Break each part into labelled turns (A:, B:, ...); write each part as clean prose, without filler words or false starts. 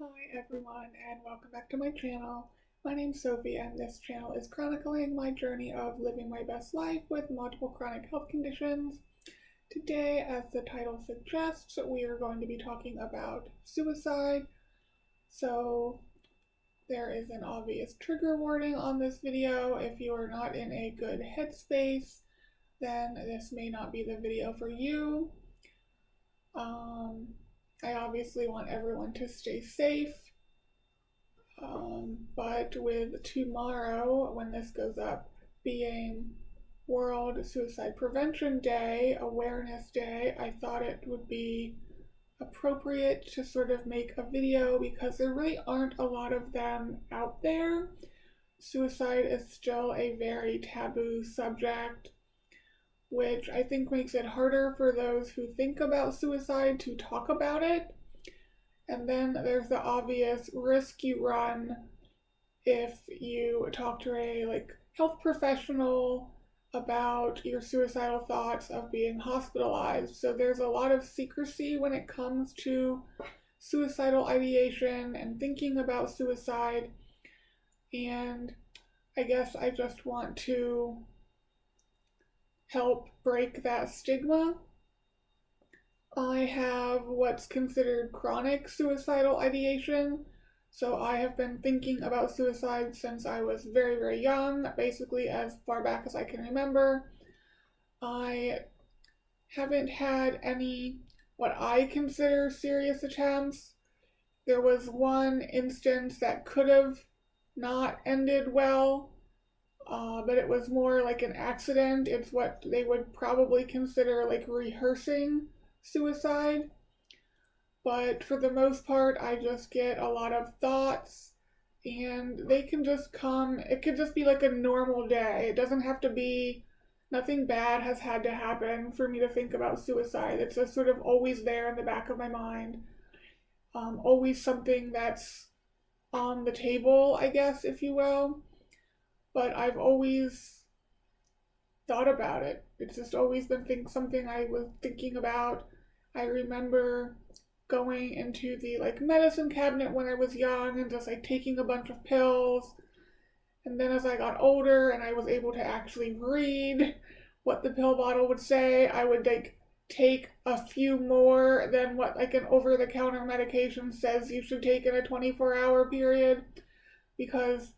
A: Hi everyone and welcome back to my channel. My name's Sophie and this channel is chronicling my journey of living my best life with multiple chronic health conditions. Today, as the title suggests, we are going to be talking about suicide. So there is an obvious trigger warning on this video. If you are not in a good headspace, then this may not be the video for you. I obviously want everyone to stay safe, but with tomorrow, when this goes up, being World Suicide Prevention Day, Awareness Day, I thought it would be appropriate to sort of make a video because there really aren't a lot of them out there. Suicide is still a very taboo subject, which I think makes it harder for those who think about suicide to talk about it. And then there's the obvious risk you run if you talk to a health professional about your suicidal thoughts of being hospitalized. So there's a lot of secrecy when it comes to suicidal ideation and thinking about suicide. And I guess I just want to help break that stigma. I have what's considered chronic suicidal ideation. So I have been thinking about suicide since I was very, very young, basically as far back as I can remember. I haven't had any what I consider serious attempts. There was one instance that could have not ended well, but it was more like an accident. It's what they would probably consider like rehearsing suicide. But for the most part, I just get a lot of thoughts and they can just come. It could just be like a normal day. It doesn't have to be, nothing bad has had to happen for me to think about suicide. It's just sort of always there in the back of my mind. Always something that's on the table, I guess, if you will. But I've always thought about it. It's just always been something I was thinking about. I remember going into the medicine cabinet when I was young and just taking a bunch of pills. And then as I got older and I was able to actually read what the pill bottle would say, I would take a few more than what an over-the-counter medication says you should take in a 24-hour period, because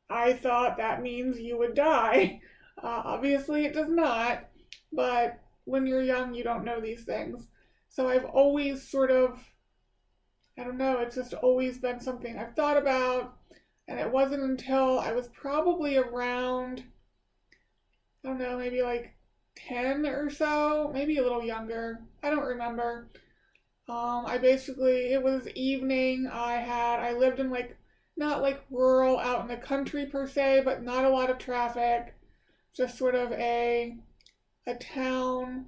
A: I thought that means you would die. Obviously it does not, but when you're young you don't know these things. So I've always sort of, I don't know, it's just always been something I've thought about. And it wasn't until I was probably around, I don't know, maybe 10 or so, maybe a little younger. I don't remember. It was evening. I lived in not rural out in the country per se, but not a lot of traffic. Just sort of a town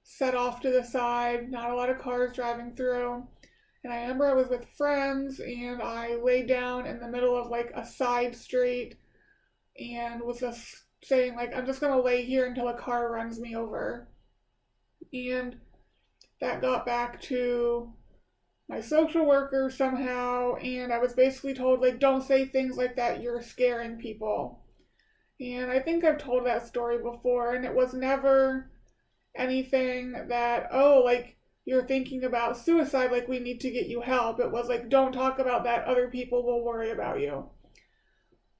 A: set off to the side, not a lot of cars driving through. And I remember I was with friends and I laid down in the middle of a side street and was just saying I'm just gonna lay here until a car runs me over. And that got back to my social worker somehow, and I was basically told don't say things like that, you're scaring people. And I think I've told that story before, and it was never anything that, oh, you're thinking about suicide, we need to get you help. It was don't talk about that, other people will worry about you.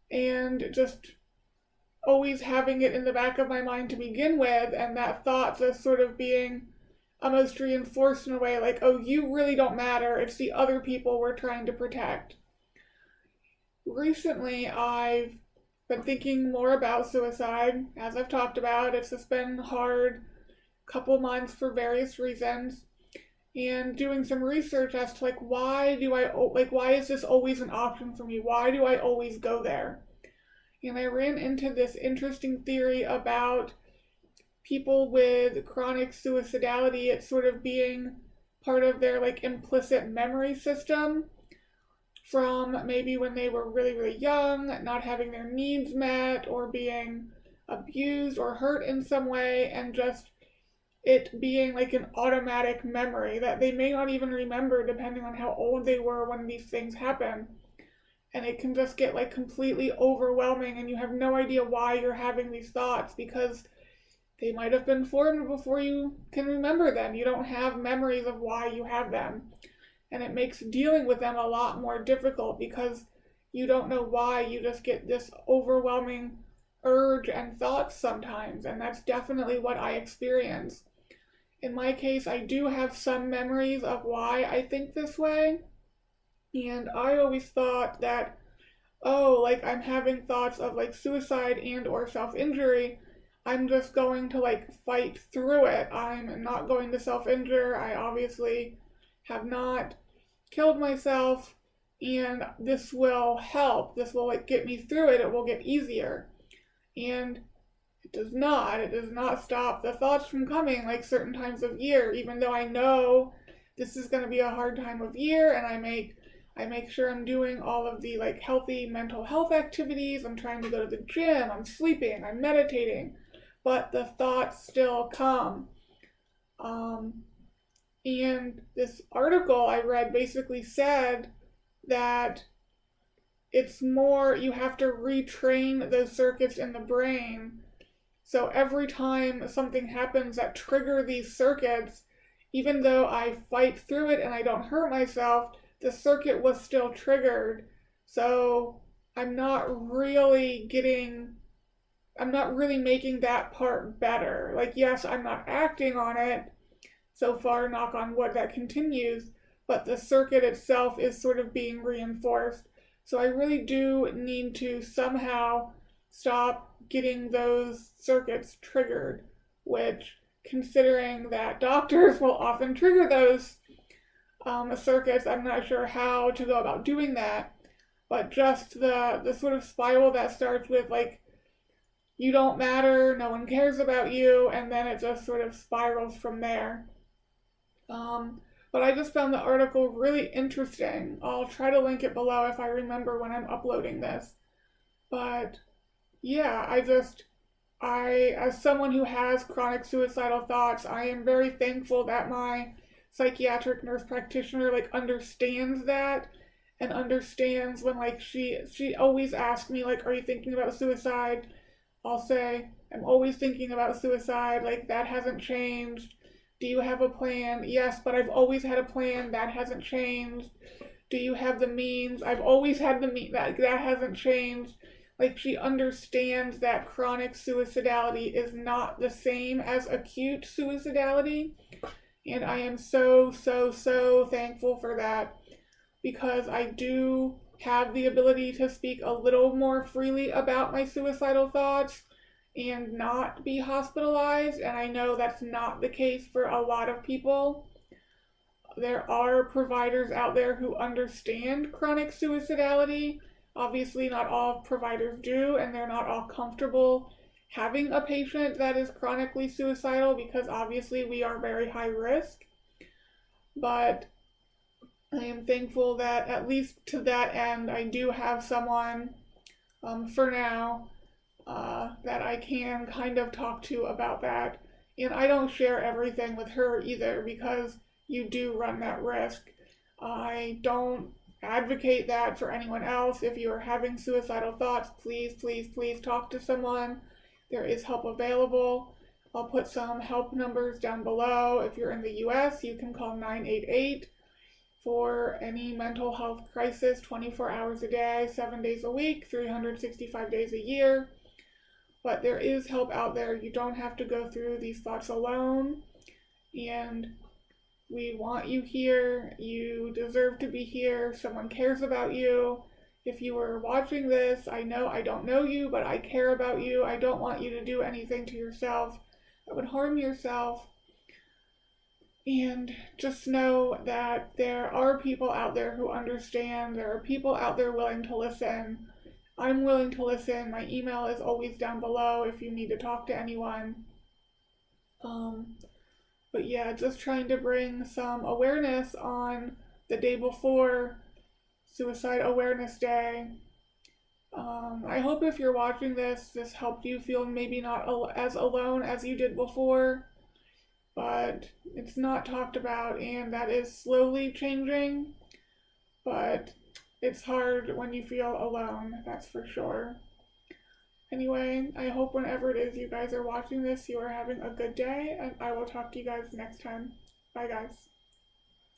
A: And just always having it in the back of my mind to begin with, and that thought just sort of being almost reinforced in a way oh, you really don't matter, it's the other people we're trying to protect. Recently, I've been thinking more about suicide. As I've talked about, it's just been hard couple months for various reasons, and doing some research as to why is this always an option for me? Why do I always go there? And I ran into this interesting theory about people with chronic suicidality. It's sort of being part of their implicit memory system from maybe when they were really, really young, not having their needs met or being abused or hurt in some way, and just it being like an automatic memory that they may not even remember depending on how old they were when these things happen. And it can just get like completely overwhelming, and you have no idea why you're having these thoughts because they might have been formed before you can remember them. You don't have memories of why you have them. And it makes dealing with them a lot more difficult because you don't know why. You just get this overwhelming urge and thoughts sometimes, and that's definitely what I experience. In my case, I do have some memories of why I think this way, and I always thought that, oh, like I'm having thoughts of like suicide and or self-injury. I'm just going to like fight through it. I'm not going to self-injure. I obviously have not killed myself, and this will help. This will like get me through it. It will get easier. And it does not. It does not stop the thoughts from coming like certain times of year, even though I know this is going to be a hard time of year, and I make sure I'm doing all of the like healthy mental health activities. I'm trying to go to the gym, I'm sleeping, I'm meditating, but the thoughts still come. And this article I read basically said that it's more, you have to retrain those circuits in the brain. So every time something happens that trigger these circuits, even though I fight through it and I don't hurt myself, the circuit was still triggered. So I'm not really making that part better. Like, yes, I'm not acting on it. So far, knock on wood, that continues, but the circuit itself is sort of being reinforced. So I really do need to somehow stop getting those circuits triggered, which, considering that doctors will often trigger those circuits, I'm not sure how to go about doing that. But just the sort of spiral that starts with like, you don't matter, no one cares about you, and then it just sort of spirals from there. But I just found the article really interesting. I'll try to link it below if I remember when I'm uploading this. But yeah, as someone who has chronic suicidal thoughts, I am very thankful that my psychiatric nurse practitioner like understands that, and understands when like she always asks me like, are you thinking about suicide? I'll say, I'm always thinking about suicide, like that hasn't changed. Do you have a plan? Yes, but I've always had a plan. That hasn't changed. Do you have the means? I've always had the means. That hasn't changed. Like, she understands that chronic suicidality is not the same as acute suicidality. And I am so, so, so thankful for that, because I do have the ability to speak a little more freely about my suicidal thoughts and not be hospitalized, and I know that's not the case for a lot of people. There are providers out there who understand chronic suicidality. Obviously, not all providers do, and they're not all comfortable having a patient that is chronically suicidal because obviously we are very high risk. But I am thankful that at least to that end, I do have someone for now that I can kind of talk to about that. And I don't share everything with her either because you do run that risk. I don't advocate that for anyone else. If you are having suicidal thoughts, please, please, please talk to someone. There is help available. I'll put some help numbers down below. If you're in the US, you can call 988 for any mental health crisis 24 hours a day, 7 days a week, 365 days a year. But there is help out there. You don't have to go through these thoughts alone. And we want you here. You deserve to be here. Someone cares about you. If you were watching this, I know I don't know you, but I care about you. I don't want you to do anything to yourself that would harm yourself. And just know that there are people out there who understand. There are people out there willing to listen. I'm willing to listen. My email is always down below if you need to talk to anyone. But yeah, just trying to bring some awareness on the day before Suicide Awareness Day. I hope if you're watching this helped you feel maybe not as alone as you did before. but it's not talked about, and that is slowly changing, but it's hard when you feel alone, that's for sure. Anyway, I hope whenever it is you guys are watching this, you are having a good day, and I will talk to you guys next time. Bye, guys.